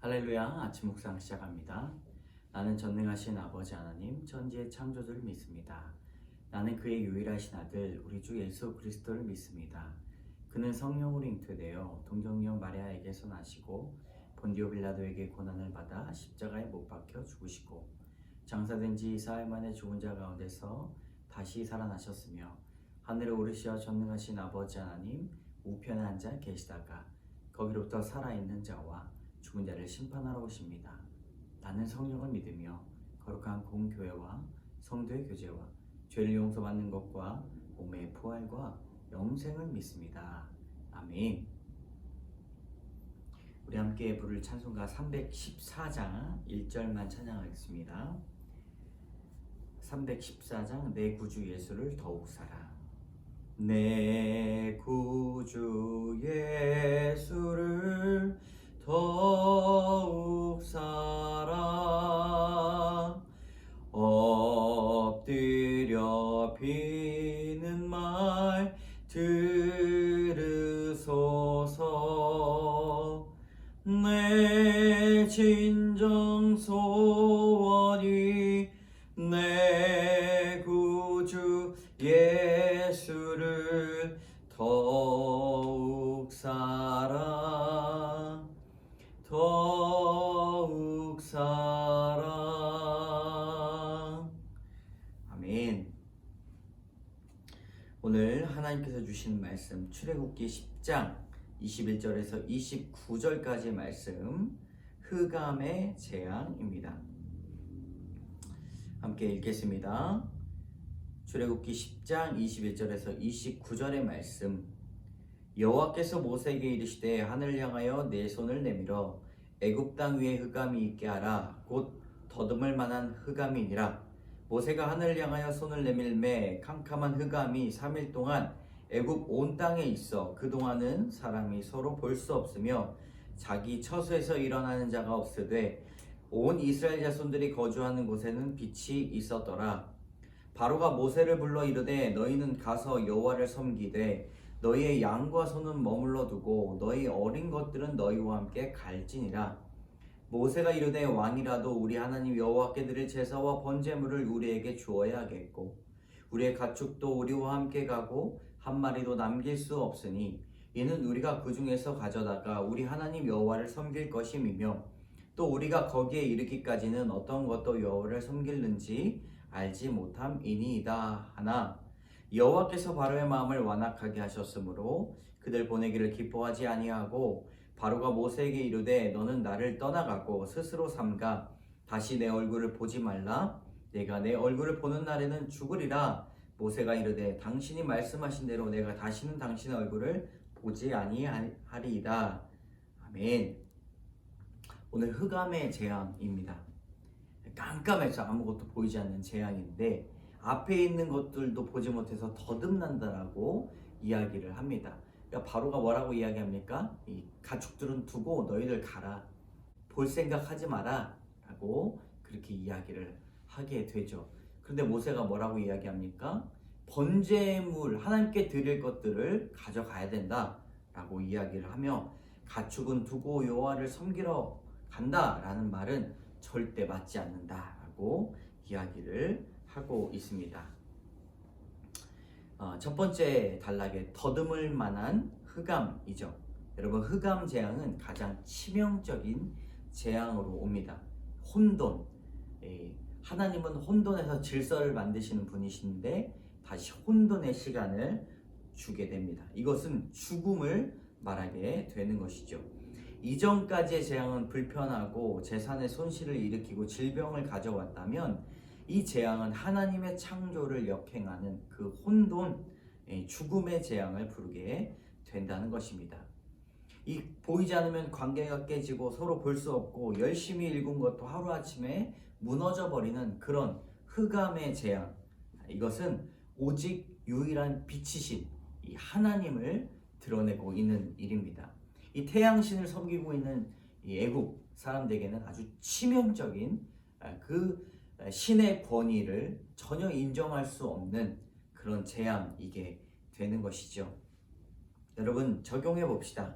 할렐루야. 아침 묵상 시작합니다. 나는 전능하신 아버지 하나님 천지의 창조주를 믿습니다. 나는 그의 유일하신 아들 우리 주 예수 그리스도를 믿습니다. 그는 성령으로 잉태되어 동정녀 마리아에게서 나시고 본디오 빌라도에게 고난을 받아 십자가에 못 박혀 죽으시고 장사된 지 사흘 만에 죽은 자 가운데서 다시 살아나셨으며 하늘에 오르시어 전능하신 아버지 하나님 우편에 앉아 계시다가 거기로부터 살아있는 자와 죽은 자를 심판하러 오십니다. 나는 성령을 믿으며 거룩한 공교회와 성도의 교제와 죄를 용서받는 것과 몸의 부활과 영생을 믿습니다. 아멘. 우리 함께 부를 찬송가 314장 1절만 찬양하겠습니다. 314장 내 구주 예수를 더욱 사랑. 내 구주 예수를 더욱 사랑. 엎드려 비는 말 들으소서. 내 진정 소원이 내 구주 예수를 더욱 사랑. 더욱 사랑. 아멘. 오늘 하나님께서 주신 말씀 출애굽기 10장 21절에서 29절까지 말씀 흑암의 재앙입니다. 함께 읽겠습니다. 출애굽기 10장 21절에서 29절의 말씀. 여호와께서 모세에게 이르시되 하늘을 향하여 내 손을 내밀어 애굽 땅 위에 흑암이 있게 하라. 곧 더듬을 만한 흑암이니라. 모세가 하늘을 향하여 손을 내밀매 캄캄한 흑암이 3일 동안 애굽 온 땅에 있어 그동안은 사람이 서로 볼 수 없으며 자기 처소에서 일어나는 자가 없으되 온 이스라엘 자손들이 거주하는 곳에는 빛이 있었더라. 바로가 모세를 불러 이르되 너희는 가서 여호와를 섬기되 너희의 양과 소는 머물러 두고 너희 어린 것들은 너희와 함께 갈지니라. 모세가 이르되 왕이라도 우리 하나님 여호와께 드릴 제사와 번제물을 우리에게 주어야 하겠고 우리의 가축도 우리와 함께 가고 한 마리도 남길 수 없으니 이는 우리가 그 중에서 가져다가 우리 하나님 여호와를 섬길 것임이며 또 우리가 거기에 이르기까지는 어떤 것도 여호와를 섬길는지 알지 못함이니이다 하나 여호와께서 바로의 마음을 완악하게 하셨으므로 그들 보내기를 기뻐하지 아니하고 바로가 모세에게 이르되 너는 나를 떠나가고 스스로 삼가 다시 내 얼굴을 보지 말라. 내가 내 얼굴을 보는 날에는 죽으리라. 모세가 이르되 당신이 말씀하신 대로 내가 다시는 당신의 얼굴을 보지 아니하리이다. 아멘. 오늘 흑암의 재앙입니다. 깜깜해서 아무것도 보이지 않는 재앙인데 앞에 있는 것들도 보지 못해서 더듬난다라고 이야기를 합니다. 그러니까 바로가 뭐라고 이야기합니까? 이 가축들은 두고 너희들 가라. 볼 생각하지 마라. 라고 그렇게 이야기를 하게 되죠. 그런데 모세가 뭐라고 이야기합니까? 번제물, 하나님께 드릴 것들을 가져가야 된다. 라고 이야기를 하며 가축은 두고 여호와를 섬기러 간다. 라는 말은 절대 맞지 않는다. 라고 이야기를 하고 있습니다. 첫 번째 단락에 더듬을 만한 흑암이죠. 여러분, 흑암 재앙은 가장 치명적인 재앙으로 옵니다. 혼돈. 하나님은 혼돈에서 질서를 만드시는 분이신데 다시 혼돈의 시간을 주게 됩니다. 이것은 죽음을 말하게 되는 것이죠. 이전까지의 재앙은 불편하고 재산의 손실을 일으키고 질병을 가져왔다면 이 재앙은 하나님의 창조를 역행하는 그 혼돈, 죽음의 재앙을 부르게 된다는 것입니다. 이 보이지 않으면 관계가 깨지고 서로 볼 수 없고 열심히 읽은 것도 하루아침에 무너져 버리는 그런 흑암의 재앙. 이것은 오직 유일한 빛이신 이 하나님을 드러내고 있는 일입니다. 이 태양신을 섬기고 있는 이 애국 사람들에게는 아주 치명적인 그 신의 권위를 전혀 인정할 수 없는 그런 재앙이게 되는 것이죠. 여러분, 적용해 봅시다.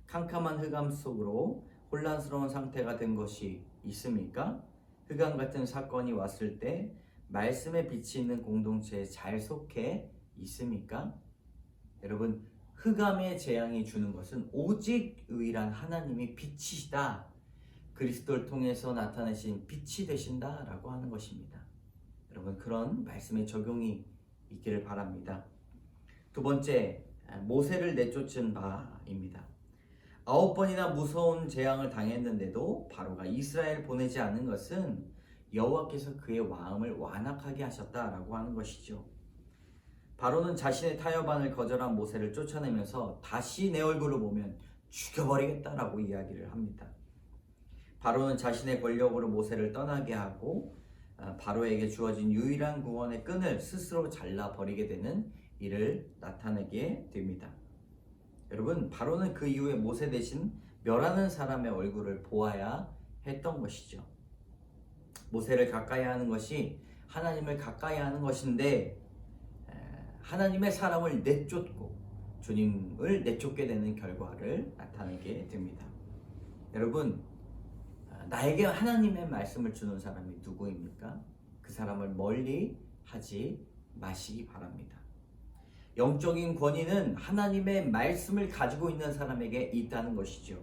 캄캄한 흑암 속으로 혼란스러운 상태가 된 것이 있습니까? 흑암 같은 사건이 왔을 때 말씀의 빛이 있는 공동체에 잘 속해 있습니까? 여러분, 흑암의 재앙이 주는 것은 오직 유일한 하나님이 빛이시다. 그리스도를 통해서 나타내신 빛이 되신다라고 하는 것입니다. 여러분, 그런 말씀의 적용이 있기를 바랍니다. 두 번째, 모세를 내쫓은 바입니다. 9번이나 무서운 재앙을 당했는데도 바로가 이스라엘을 보내지 않은 것은 여호와께서 그의 마음을 완악하게 하셨다라고 하는 것이죠. 바로는 자신의 타협안을 거절한 모세를 쫓아내면서 다시 내 얼굴을 보면 죽여버리겠다라고 이야기를 합니다. 바로는 자신의 권력으로 모세를 떠나게 하고 바로에게 주어진 유일한 구원의 끈을 스스로 잘라버리게 되는 일을 나타내게 됩니다. 여러분, 바로는 그 이후에 모세 대신 멸하는 사람의 얼굴을 보아야 했던 것이죠. 모세를 가까이 하는 것이 하나님을 가까이 하는 것인데 하나님의 사람을 내쫓고 주님을 내쫓게 되는 결과를 나타내게 됩니다. 여러분, 나에게 하나님의 말씀을 주는 사람이 누구입니까? 그 사람을 멀리 하지 마시기 바랍니다. 영적인 권위는 하나님의 말씀을 가지고 있는 사람에게 있다는 것이죠.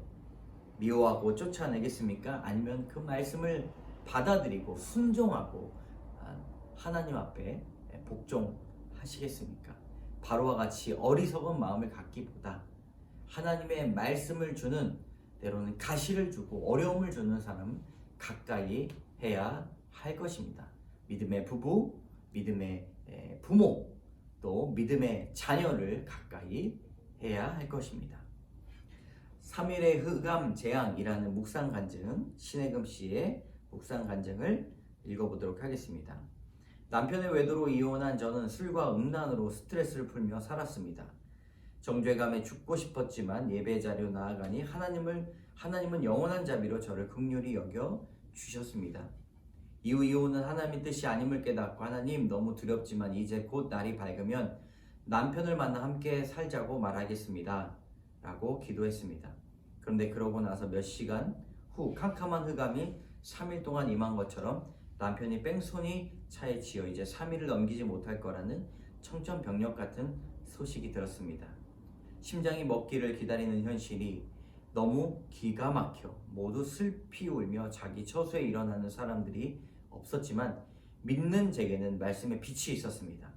미워하고 쫓아내겠습니까? 아니면 그 말씀을 받아들이고 순종하고 하나님 앞에 복종하시겠습니까? 바로와 같이 어리석은 마음을 갖기보다 하나님의 말씀을 주는, 때로는 가시를 주고 어려움을 주는 사람 가까이 해야 할 것입니다. 믿음의 부부, 믿음의 부모, 또 믿음의 자녀를 가까이 해야 할 것입니다. 3일의 흑암 재앙이라는 묵상 간증, 신혜금 씨의 묵상 간증을 읽어보도록 하겠습니다. 남편의 외도로 이혼한 저는 술과 음란으로 스트레스를 풀며 살았습니다. 정죄감에 죽고 싶었지만 예배 자리로 나아가니 하나님은 영원한 자비로 저를 긍휼히 여겨 주셨습니다. 이후 이혼은 하나님의 뜻이 아님을 깨닫고 하나님, 너무 두렵지만 이제 곧 날이 밝으면 남편을 만나 함께 살자고 말하겠습니다 라고 기도했습니다. 그런데 그러고 나서 몇 시간 후 캄캄한 흑암이 3일 동안 임한 것처럼 남편이 뺑소니 차에 치여 이제 3일을 넘기지 못할 거라는 청천벽력 같은 소식이 들었습니다. 심장이 멎기를 기다리는 현실이 너무 기가 막혀 모두 슬피 울며 자기 처소에 일어나는 사람들이 없었지만 믿는 제게는 말씀의 빛이 있었습니다.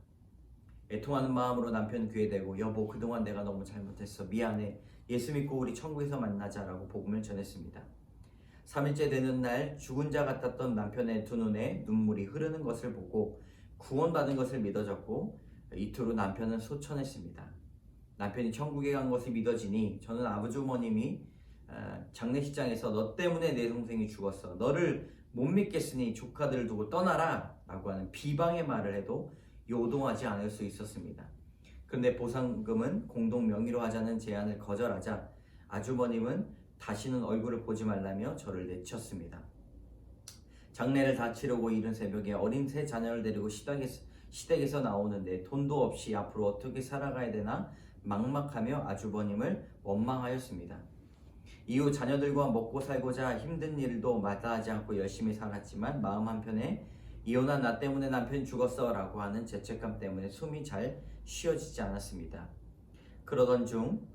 애통하는 마음으로 남편 귀에 대고 여보, 그동안 내가 너무 잘못했어. 미안해. 예수 믿고 우리 천국에서 만나자라고 복음을 전했습니다. 3일째 되는 날 죽은 자 같았던 남편의 두 눈에 눈물이 흐르는 것을 보고 구원받은 것을 믿어졌고 이틀 후 남편은 소천했습니다. 남편이 천국에 간 것이 믿어지니 저는 아버지어머님이 장례식장에서 너 때문에 내 동생이 죽었어. 너를 못 믿겠으니 조카들을 두고 떠나라 라고 하는 비방의 말을 해도 요동하지 않을 수 있었습니다. 그런데 보상금은 공동 명의로 하자는 제안을 거절하자 아주버님은 다시는 얼굴을 보지 말라며 저를 내쳤습니다. 장례를 다 치르고 이른 새벽에 어린 세 자녀를 데리고 시댁에서 나오는데 돈도 없이 앞으로 어떻게 살아가야 되나 막막하며 아주버님을 원망하였습니다. 이후 자녀들과 먹고 살고자 힘든 일도 마다하지 않고 열심히 살았지만 마음 한편에 이혼한 나 때문에 남편이 죽었어 라고 하는 죄책감 때문에 숨이 잘 쉬어지지 않았습니다. 그러던 중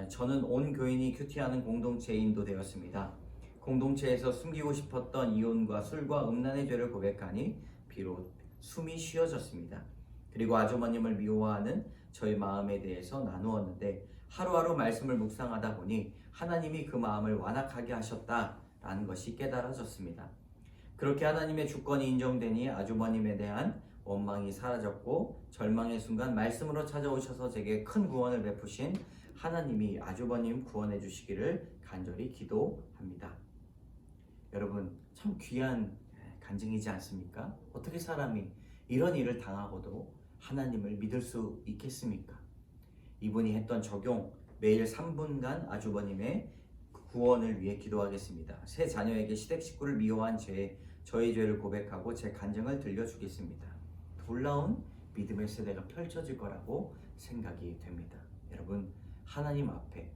저는 온 교인이 큐티하는 공동체에 인도되었습니다. 공동체에서 숨기고 싶었던 이혼과 술과 음란의 죄를 고백하니 비록 숨이 쉬어졌습니다. 그리고 아주머님을 미워하는 저의 마음에 대해서 나누었는데 하루하루 말씀을 묵상하다 보니 하나님이 그 마음을 완악하게 하셨다라는 것이 깨달아졌습니다. 그렇게 하나님의 주권이 인정되니 아주머님에 대한 원망이 사라졌고 절망의 순간 말씀으로 찾아오셔서 제게 큰 구원을 베푸신 하나님이 아주버님 구원해 주시기를 간절히 기도합니다. 여러분, 참 귀한 간증이지 않습니까? 어떻게 사람이 이런 일을 당하고도 하나님을 믿을 수 있겠습니까? 이분이 했던 적용, 매일 3분간 아주버님의 구원을 위해 기도하겠습니다. 새 자녀에게 시댁 식구를 미워한 저의 죄를 고백하고 제 간증을 들려주겠습니다. 놀라운 믿음의 세대가 펼쳐질 거라고 생각이 됩니다. 여러분, 하나님 앞에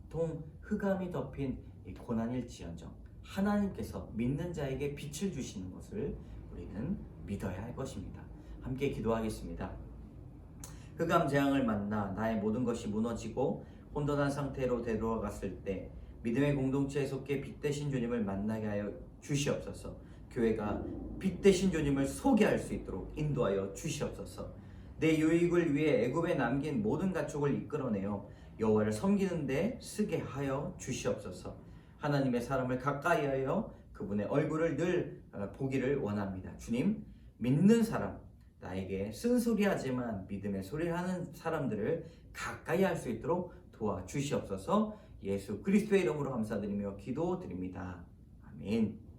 온통 흑암이 덮인 이 고난일지언정 하나님께서 믿는 자에게 빛을 주시는 것을 우리는 믿어야 할 것입니다. 함께 기도하겠습니다. 흑암 재앙을 만나 나의 모든 것이 무너지고 혼돈한 상태로 되돌아갔을 때 믿음의 공동체에 속해 빛 되신 주님을 만나게 하여 주시옵소서. 교회가 빛 되신 주님을 소개할 수 있도록 인도하여 주시옵소서. 내 유익을 위해 애굽에 남긴 모든 가축을 이끌어내어 여호와를 섬기는 데 쓰게 하여 주시옵소서. 하나님의 사람을 가까이 하여 그분의 얼굴을 늘 보기를 원합니다. 주님, 믿는 사람, 나에게 쓴소리하지만 믿음의 소리를 하는 사람들을 가까이 할 수 있도록 도와주시옵소서. 예수 그리스도의 이름으로 감사드리며 기도드립니다. 아멘.